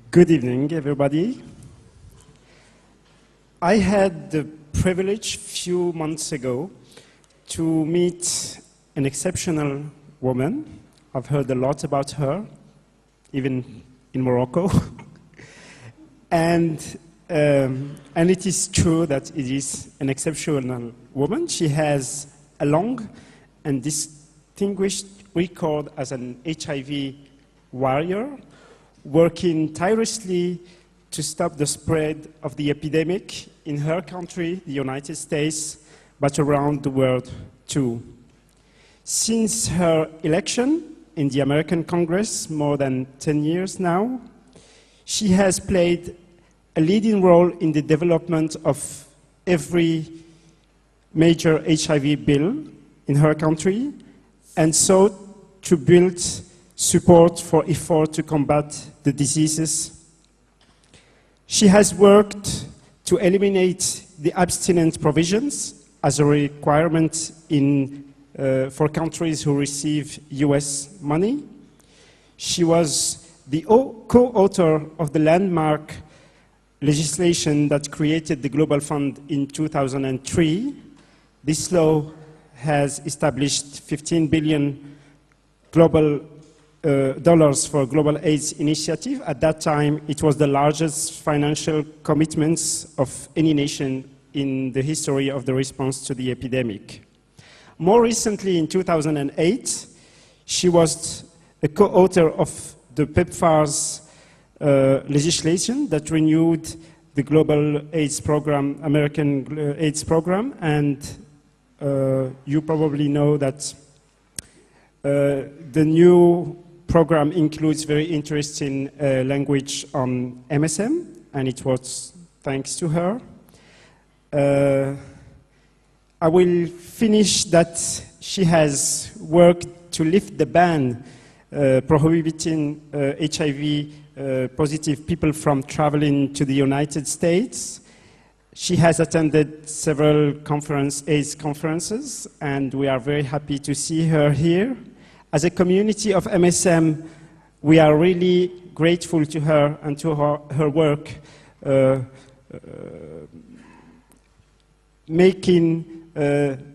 Good evening, everybody. I had the privilege a few months ago to meet an exceptional woman. I've heard a lot about her, even in Morocco. and it is true that it is an exceptional woman. She has a long and distinguished record as an HIV warrior, working tirelessly to stop the spread of the epidemic in her country, the United States, but around the world too. Since her election in the American Congress, more than 10 years now, she has played a leading role in the development of every major HIV bill in her country, and sought to build support for effort to combat the diseases. She has worked to eliminate the abstinence provisions as a requirement for countries who receive US money. She was the co-author of the landmark legislation that created the Global Fund in 2003. This law has established 15 billion global dollars for Global AIDS Initiative. At that time, it was the largest financial commitments of any nation in the history of the response to the epidemic. More recently, in 2008, she was a co-author of the PEPFAR's legislation that renewed the Global AIDS Program, American AIDS Program, and you probably know that the new program includes very interesting language on MSM, and it was thanks to her. I will finish that she has worked to lift the ban prohibiting HIV positive people from traveling to the United States. She has attended several AIDS conferences, and we are very happy to see her here. As a community of MSM, we are really grateful to her and to her work making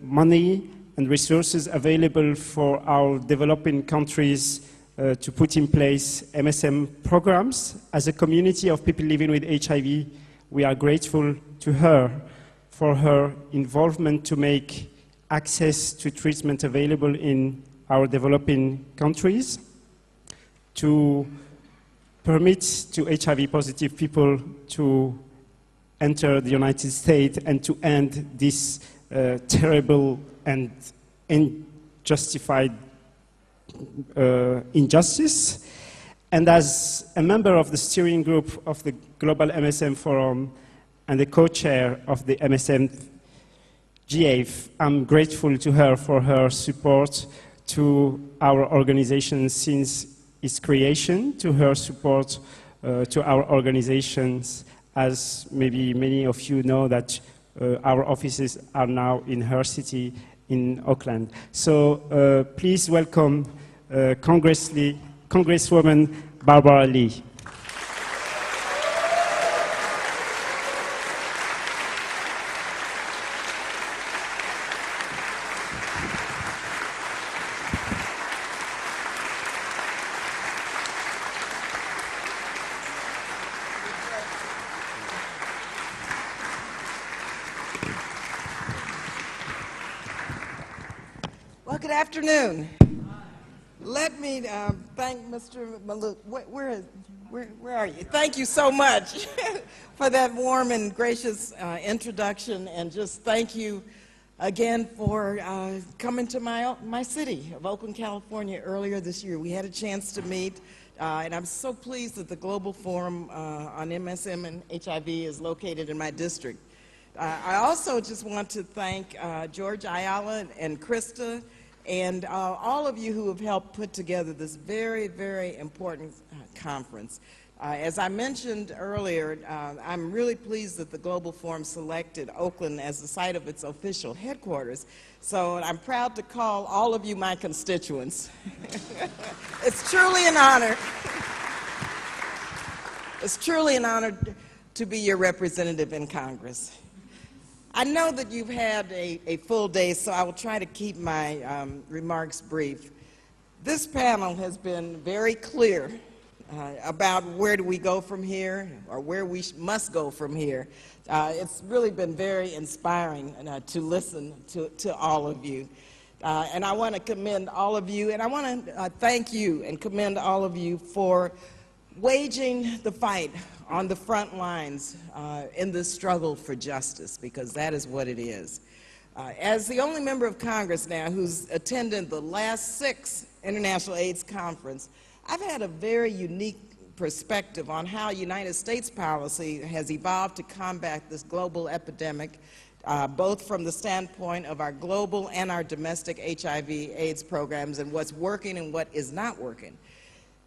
money and resources available for our developing countries to put in place MSM programs. As a community of people living with HIV, we are grateful to her for her involvement to make access to treatment available in our developing countries, to permit to HIV-positive people to enter the United States and to end this terrible and unjustified injustice. And as a member of the steering group of the Global MSM Forum and the co-chair of the MSM GAF, I'm grateful to her for her support to our organization since its creation, to her support to our organizations, as maybe many of you know that our offices are now in her city in Auckland. So please welcome Congresswoman Barbara Lee. Good afternoon. Let me thank Mr. Maluk. Where are you? Thank you so much for that warm and gracious introduction, and just thank you again for coming to my city of Oakland, California earlier this year. We had a chance to meet, and I'm so pleased that the Global Forum on MSM and HIV is located in my district. I also just want to thank George Ayala and Krista and all of you who have helped put together this very, very important conference. As I mentioned earlier, I'm really pleased that the Global Forum selected Oakland as the site of its official headquarters. So I'm proud to call all of you my constituents. It's truly an honor. It's truly an honor to be your representative in Congress. I know that you've had a full day, so I will try to keep my remarks brief. This panel has been very clear about where do we go from here, or where we must go from here. It's really been very inspiring to listen to all of you. And I want to commend all of you, and I want to thank you and commend all of you for waging the fight on the front lines in this struggle for justice, because that is what it is. As the only member of Congress now who's attended the last 6 International AIDS Conference, I've had a very unique perspective on how United States policy has evolved to combat this global epidemic, both from the standpoint of our global and our domestic HIV/AIDS programs, and what's working and what is not working.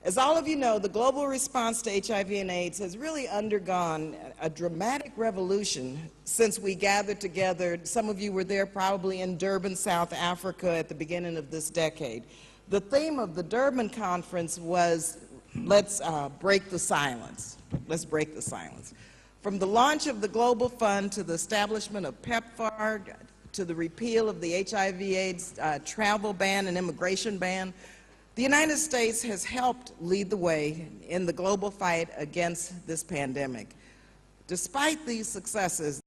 As all of you know, the global response to HIV and AIDS has really undergone a dramatic revolution since we gathered together. Some of you were there probably in Durban, South Africa at the beginning of this decade. The theme of the Durban conference was, let's break the silence. Let's break the silence. From the launch of the Global Fund to the establishment of PEPFAR, to the repeal of the HIV/AIDS travel ban and immigration ban, the United States has helped lead the way in the global fight against this pandemic. Despite these successes,